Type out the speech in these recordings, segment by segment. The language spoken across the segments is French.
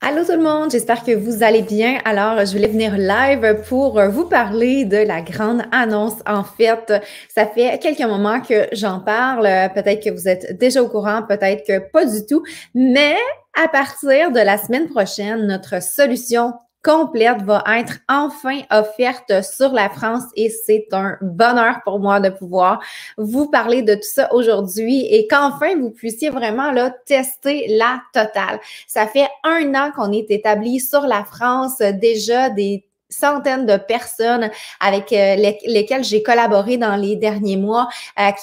Allô tout le monde, j'espère que vous allez bien. Alors, je voulais venir live pour vous parler de la grande annonce. En fait, ça fait quelques moments que j'en parle. Peut-être que vous êtes déjà au courant, peut-être que pas du tout. Mais à partir de la semaine prochaine, notre solution complète va être enfin offerte sur la France et c'est un bonheur pour moi de pouvoir vous parler de tout ça aujourd'hui et qu'enfin vous puissiez vraiment là tester la totale. Ça fait 1 an qu'on est établi sur la France, déjà des centaines de personnes avec lesquelles j'ai collaboré dans les derniers mois,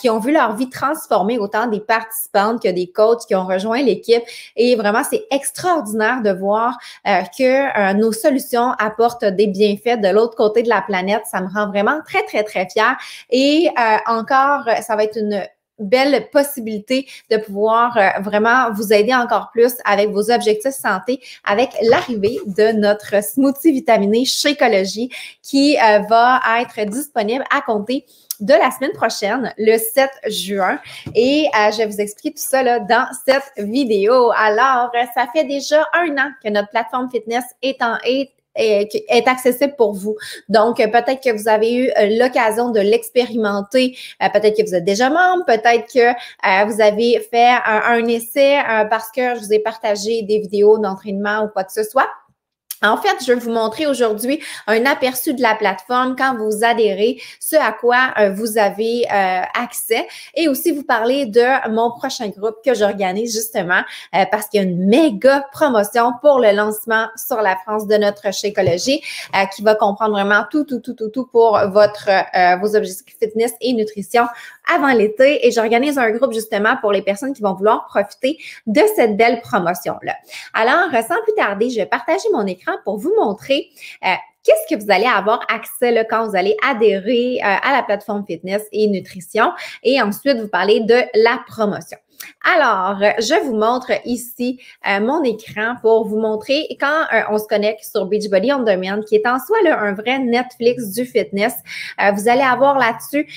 qui ont vu leur vie transformer, autant des participantes que des coachs qui ont rejoint l'équipe. Et vraiment, c'est extraordinaire de voir que nos solutions apportent des bienfaits de l'autre côté de la planète. Ça me rend vraiment très, très, très fière. Et encore, ça va être une belle possibilité de pouvoir vraiment vous aider encore plus avec vos objectifs santé avec l'arrivée de notre smoothie vitaminé Shakeology qui va être disponible à compter de la semaine prochaine, le 7 juin. Et je vais vous expliquer tout ça là, dans cette vidéo. Alors, ça fait déjà 1 an que notre plateforme fitness est accessible pour vous. Donc, peut-être que vous avez eu l'occasion de l'expérimenter. Peut-être que vous êtes déjà membre. Peut-être que vous avez fait un essai parce que je vous ai partagé des vidéos d'entraînement ou quoi que ce soit. En fait, je vais vous montrer aujourd'hui un aperçu de la plateforme quand vous adhérez, ce à quoi vous avez accès et aussi vous parler de mon prochain groupe que j'organise justement parce qu'il y a une méga promotion pour le lancement sur la France de notre Shakeology qui va comprendre vraiment tout pour vos objectifs fitness et nutrition avant l'été et j'organise un groupe justement pour les personnes qui vont vouloir profiter de cette belle promotion-là. Alors, sans plus tarder, je vais partager mon écran pour vous montrer qu'est-ce que vous allez avoir accès là, quand vous allez adhérer à la plateforme fitness et nutrition et ensuite vous parler de la promotion. Alors, je vous montre ici mon écran pour vous montrer quand on se connecte sur Beachbody On Demand, qui est en soi là, un vrai Netflix du fitness. Vous allez avoir là-dessus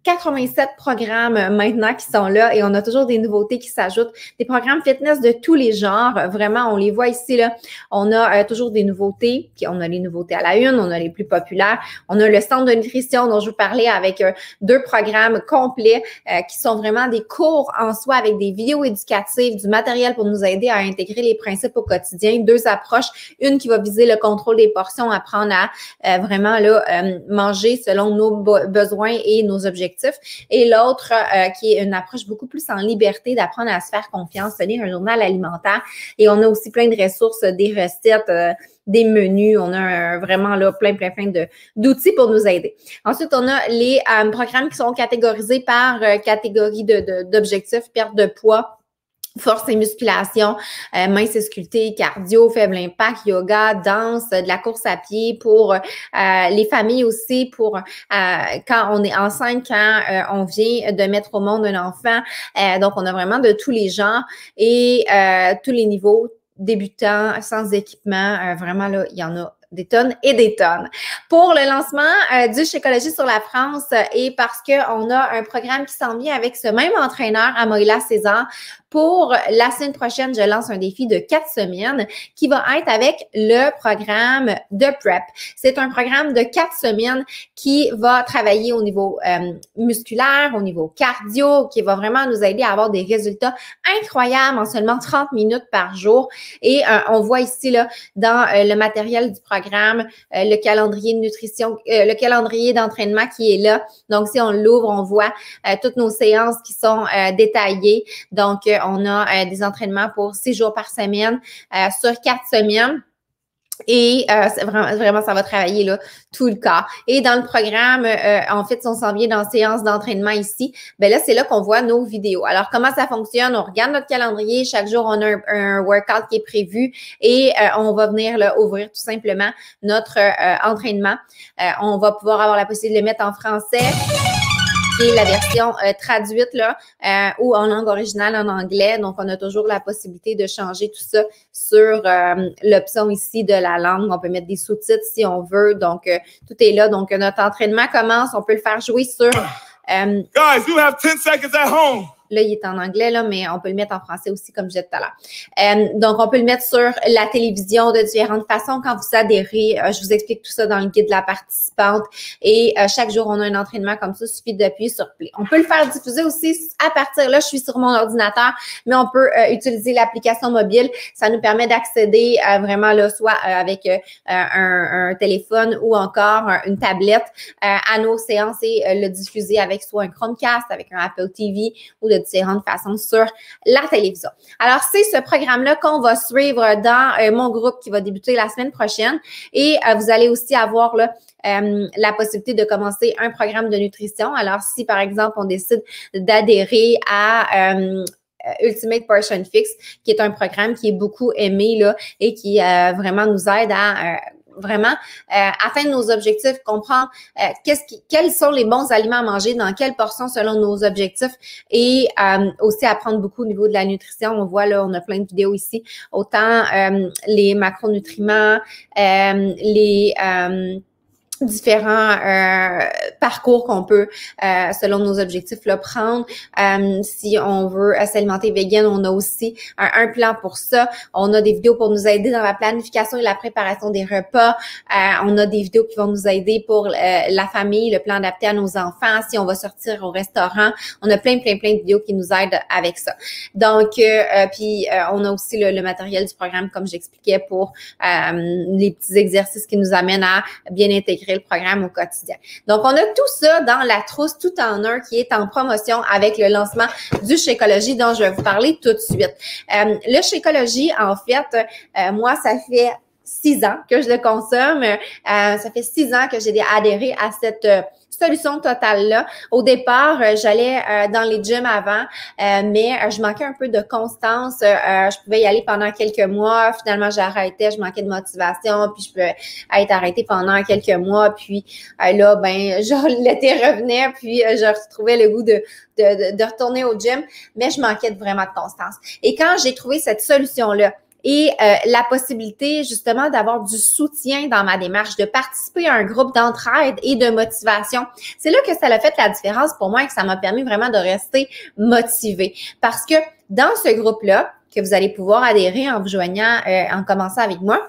87 programmes maintenant qui sont là et on a toujours des nouveautés qui s'ajoutent, des programmes fitness de tous les genres. Vraiment, on les voit ici, là. On a toujours des nouveautés. On a les nouveautés à la une, on a les plus populaires. On a le centre de nutrition dont je vous parlais avec 2 programmes complets qui sont vraiment des cours en soi avec des vidéos éducatives, du matériel pour nous aider à intégrer les principes au quotidien. 2 approches, une qui va viser le contrôle des portions, apprendre à vraiment là, manger selon nos besoins et nos objectifs. Et l'autre qui est une approche beaucoup plus en liberté, d'apprendre à se faire confiance, tenir un journal alimentaire. Et on a aussi plein de ressources, des recettes, des menus. On a vraiment là plein d'outils pour nous aider. Ensuite, on a les programmes qui sont catégorisés par catégorie d'objectifs, perte de poids, force et musculation, mince et sculpté, cardio, faible impact, yoga, danse, de la course à pied pour les familles aussi, pour quand on est enceinte, quand on vient de mettre au monde un enfant. Donc, on a vraiment de tous les genres et tous les niveaux, débutants, sans équipement. Vraiment, là, il y en a des tonnes et des tonnes. Pour le lancement du Shakeology sur la France et parce qu'on a un programme qui s'en vient avec ce même entraîneur, Amoïla César, pour la semaine prochaine, je lance un défi de 4 semaines qui va être avec le programme de PrEP. C'est un programme de 4 semaines qui va travailler au niveau musculaire, au niveau cardio, qui va vraiment nous aider à avoir des résultats incroyables en seulement 30 minutes par jour. Et on voit ici là dans le matériel du programme, le calendrier de nutrition, le calendrier d'entraînement qui est là. Donc, si on l'ouvre, on voit toutes nos séances qui sont détaillées. Donc, on a des entraînements pour 6 jours par semaine sur 4 semaines. Et vraiment, ça va travailler là tout le corps. Et dans le programme, en fait, si on s'en vient dans séance d'entraînement ici, ben là, c'est là qu'on voit nos vidéos. Alors, comment ça fonctionne? On regarde notre calendrier. Chaque jour, on a un workout qui est prévu et on va venir là, ouvrir tout simplement notre entraînement. On va pouvoir avoir la possibilité de le mettre en français. Et la version traduite là ou en langue originale en anglais. Donc, on a toujours la possibilité de changer tout ça sur l'option ici de la langue. On peut mettre des sous-titres si on veut. Donc, tout est là. Donc, notre entraînement commence. On peut le faire jouer sur... Guys, you have 10 seconds at home. là, il est en anglais, là, mais on peut le mettre en français aussi, comme je disais tout à l'heure. Donc, on peut le mettre sur la télévision de différentes façons quand vous adhérez. Je vous explique tout ça dans le guide de la participante. Et chaque jour, on a un entraînement comme ça. Il suffit d'appuyer sur Play. On peut le faire diffuser aussi à partir, là, je suis sur mon ordinateur, mais on peut utiliser l'application mobile. Ça nous permet d'accéder vraiment, là, soit avec un téléphone ou encore une tablette à nos séances et le diffuser avec soit un Chromecast, avec un Apple TV ou de différentes façons sur la télévision. Alors, c'est ce programme-là qu'on va suivre dans mon groupe qui va débuter la semaine prochaine et vous allez aussi avoir là, la possibilité de commencer un programme de nutrition. Alors, si par exemple, on décide d'adhérer à Ultimate Portion Fix, qui est un programme qui est beaucoup aimé là, et qui vraiment nous aide à vraiment atteindre nos objectifs, comprendre quels sont les bons aliments à manger, dans quelle portion selon nos objectifs et aussi apprendre beaucoup au niveau de la nutrition. On voit là, on a plein de vidéos ici, autant les macronutriments, les différents parcours qu'on peut, selon nos objectifs, là, prendre. Si on veut s'alimenter vegan, on a aussi un plan pour ça. On a des vidéos pour nous aider dans la planification et la préparation des repas. On a des vidéos qui vont nous aider pour la famille, le plan adapté à nos enfants. Si on va sortir au restaurant, on a plein de vidéos qui nous aident avec ça. Donc, puis on a aussi le matériel du programme, comme j'expliquais, pour les petits exercices qui nous amènent à bien intégrer le programme au quotidien. Donc, on a tout ça dans la trousse tout en un qui est en promotion avec le lancement du Shakeology dont je vais vous parler tout de suite. Le Shakeology, en fait, moi, ça fait 6 ans que je le consomme. Ça fait 6 ans que j'ai adhéré à cette solution totale-là. Au départ, j'allais dans les gyms avant, mais je manquais un peu de constance. Je pouvais y aller pendant quelques mois. Finalement, j'arrêtais, je manquais de motivation, puis je pouvais être arrêtée pendant quelques mois. Puis là, ben, genre, l'été revenait, puis je retrouvais le goût de retourner au gym, mais je manquais vraiment de constance. Et quand j'ai trouvé cette solution-là, et la possibilité justement d'avoir du soutien dans ma démarche, de participer à un groupe d'entraide et de motivation. C'est là que ça a fait la différence pour moi et que ça m'a permis vraiment de rester motivée. Parce que dans ce groupe-là, que vous allez pouvoir adhérer en vous joignant, en commençant avec moi,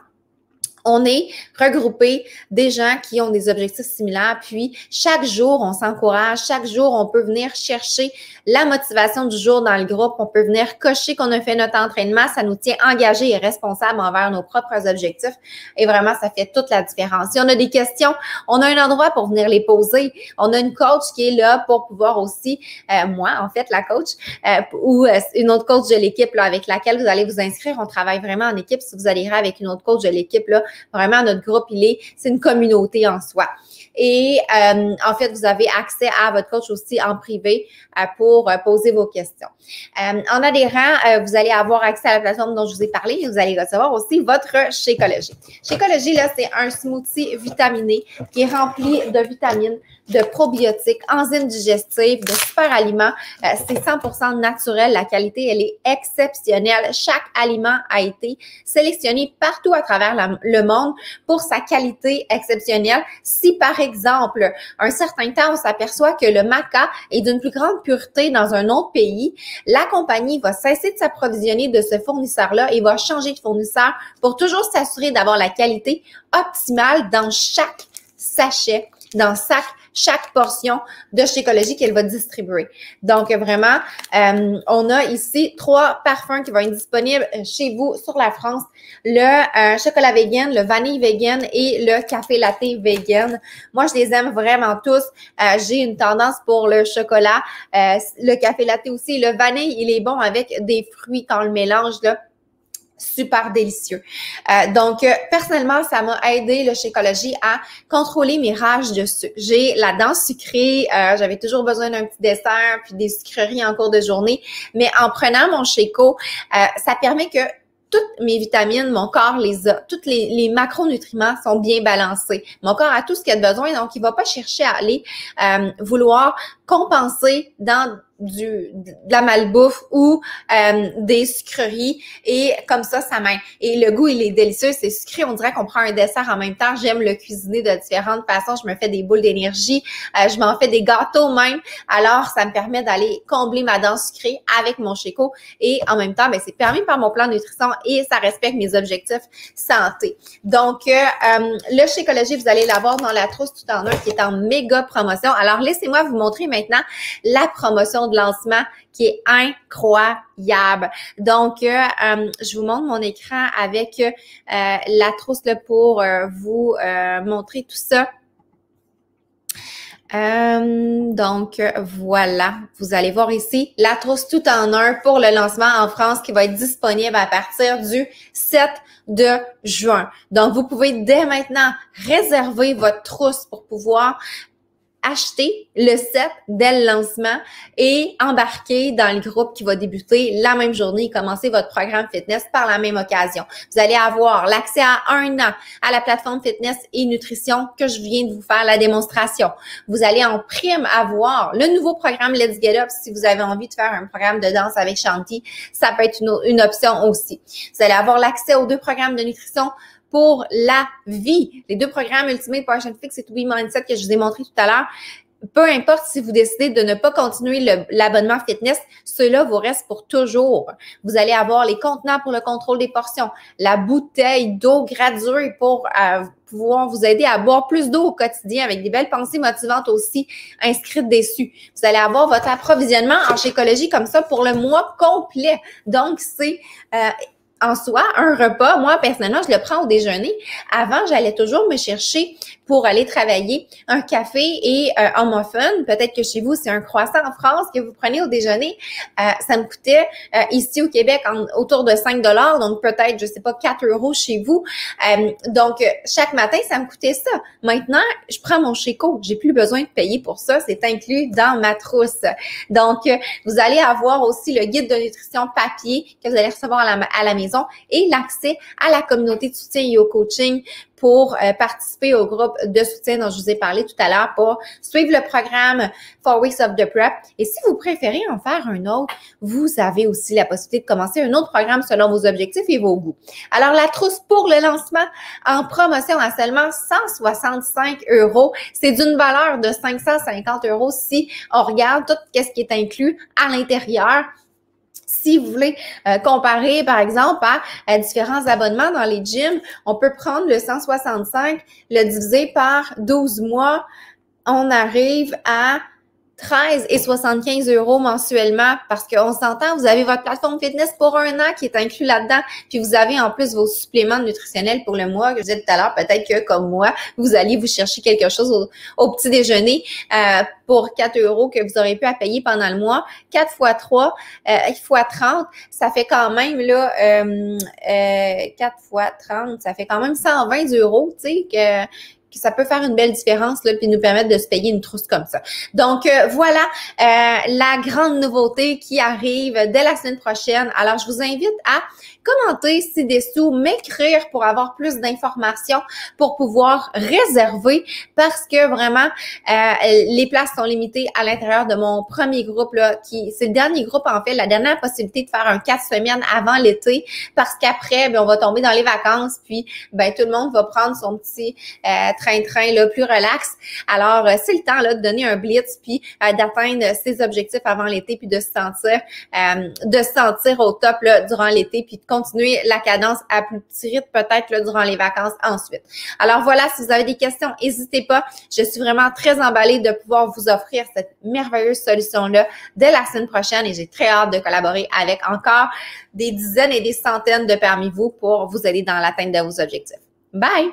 on est regroupé des gens qui ont des objectifs similaires, puis chaque jour, on s'encourage, chaque jour, on peut venir chercher la motivation du jour dans le groupe, on peut venir cocher qu'on a fait notre entraînement, ça nous tient engagés et responsables envers nos propres objectifs et vraiment, ça fait toute la différence. Si on a des questions, on a un endroit pour venir les poser, on a une coach qui est là pour pouvoir aussi, moi, en fait, la coach, ou une autre coach de l'équipe là, avec laquelle vous allez vous inscrire, on travaille vraiment en équipe. Si vous adhérez avec une autre coach de l'équipe, là, vraiment, notre groupe, c'est une communauté en soi. Et en fait, vous avez accès à votre coach aussi en privé pour poser vos questions. En adhérant, vous allez avoir accès à la plateforme dont je vous ai parlé et vous allez recevoir aussi votre Shakeology. Shakeology, là, c'est un smoothie vitaminé qui est rempli de vitamines, de probiotiques, enzymes digestives, de super aliments. C'est 100% naturel. La qualité, elle est exceptionnelle. Chaque aliment a été sélectionné partout à travers le monde pour sa qualité exceptionnelle. Si, par exemple, un certain temps, on s'aperçoit que le maca est d'une plus grande pureté dans un autre pays, la compagnie va cesser de s'approvisionner de ce fournisseur-là et va changer de fournisseur pour toujours s'assurer d'avoir la qualité optimale dans chaque sachet, dans chaque portion de Shakeology qu'elle va distribuer. Donc, vraiment, on a ici 3 parfums qui vont être disponibles chez vous sur la France. Le chocolat vegan, le vanille vegan et le café latte vegan. Moi, je les aime vraiment tous. J'ai une tendance pour le chocolat, le café latte aussi. Le vanille, il est bon avec des fruits quand on le mélange, là. Super délicieux. Donc, personnellement, ça m'a aidé le Shakeology à contrôler mes rages de sucre. J'ai la dent sucrée, j'avais toujours besoin d'un petit dessert puis des sucreries en cours de journée, mais en prenant mon Shako, ça permet que toutes mes vitamines, mon corps les a. Tous les macronutriments sont bien balancés. Mon corps a tout ce qu'il a besoin, donc il va pas chercher à aller vouloir compenser dans de la malbouffe ou des sucreries et comme ça m'aide. Et le goût, il est délicieux, c'est sucré, on dirait qu'on prend un dessert en même temps. J'aime le cuisiner de différentes façons, je me fais des boules d'énergie, je m'en fais des gâteaux même, alors ça me permet d'aller combler ma dent sucrée avec mon Sheco et en même temps, c'est permis par mon plan de nutrition et ça respecte mes objectifs santé. Donc, le Shakeology, vous allez l'avoir dans la trousse tout en un qui est en méga promotion. Alors, laissez-moi vous montrer maintenant la promotion de lancement qui est incroyable. Donc, je vous montre mon écran avec la trousse là, pour vous montrer tout ça. Donc, voilà, vous allez voir ici la trousse tout en un pour le lancement en France qui va être disponible à partir du 7 de juin. Donc, vous pouvez dès maintenant réserver votre trousse pour pouvoir acheter le set dès le lancement et embarquer dans le groupe qui va débuter la même journée et commencer votre programme fitness par la même occasion. Vous allez avoir l'accès à 1 an à la plateforme fitness et nutrition que je viens de vous faire la démonstration. Vous allez en prime avoir le nouveau programme Let's Get Up si vous avez envie de faire un programme de danse avec Shanti. Ça peut être une option aussi. Vous allez avoir l'accès aux 2 programmes de nutrition pour la vie. Les 2 programmes Ultimate Portion Fix et To Be Mindset que je vous ai montré tout à l'heure, peu importe si vous décidez de ne pas continuer l'abonnement fitness, ceux-là vous restent pour toujours. Vous allez avoir les contenants pour le contrôle des portions, la bouteille d'eau graduée pour pouvoir vous aider à boire plus d'eau au quotidien avec des belles pensées motivantes aussi inscrites dessus. Vous allez avoir votre approvisionnement en Shakeology comme ça pour le mois complet. Donc, c'est en soi, un repas, moi, personnellement, je le prends au déjeuner. Avant, j'allais toujours me chercher pour aller travailler un café et un muffin. Peut-être que chez vous, c'est un croissant en France que vous prenez au déjeuner. Ça me coûtait ici au Québec autour de 5 $, donc peut-être, je sais pas, 4 € chez vous. Donc, chaque matin, ça me coûtait ça. Maintenant, je prends mon Sheco. J'ai plus besoin de payer pour ça. C'est inclus dans ma trousse. Donc, vous allez avoir aussi le guide de nutrition papier que vous allez recevoir à la maison et l'accès à la communauté de soutien et au coaching pour participer au groupe de soutien dont je vous ai parlé tout à l'heure pour suivre le programme 4 Weeks of the Prep. Et si vous préférez en faire un autre, vous avez aussi la possibilité de commencer un autre programme selon vos objectifs et vos goûts. Alors, la trousse pour le lancement en promotion à seulement 165 €. C'est d'une valeur de 550 € si on regarde tout ce qui est inclus à l'intérieur. Si vous voulez comparer, par exemple, à différents abonnements dans les gyms, on peut prendre le 165, le diviser par 12 mois. On arrive à 13,75 € mensuellement parce qu'on s'entend, vous avez votre plateforme fitness pour 1 an qui est inclus là-dedans, puis vous avez en plus vos suppléments nutritionnels pour le mois. Que je disais tout à l'heure, peut-être que comme moi, vous allez vous chercher quelque chose au petit déjeuner pour 4 € que vous aurez pu à payer pendant le mois. 4 fois 3 fois 30, ça fait quand même là 4 fois 30, ça fait quand même 120 €, tu sais, que ça peut faire une belle différence là, puis nous permettre de se payer une trousse comme ça. Donc voilà la grande nouveauté qui arrive dès la semaine prochaine. Alors je vous invite à commenter ci-dessous, m'écrire pour avoir plus d'informations, pour pouvoir réserver parce que vraiment les places sont limitées à l'intérieur de mon premier groupe là, qui c'est le dernier groupe en fait, la dernière possibilité de faire un 4 semaines avant l'été parce qu'après on va tomber dans les vacances puis tout le monde va prendre son petit train-train là, plus relax. Alors, c'est le temps là, de donner un blitz puis d'atteindre ses objectifs avant l'été puis de se sentir au top là, durant l'été puis de continuer la cadence à plus petit rythme peut-être là, durant les vacances ensuite. Alors voilà, si vous avez des questions, n'hésitez pas. Je suis vraiment très emballée de pouvoir vous offrir cette merveilleuse solution-là dès la semaine prochaine et j'ai très hâte de collaborer avec encore des dizaines et des centaines de parmi vous pour vous aider dans l'atteinte de vos objectifs. Bye!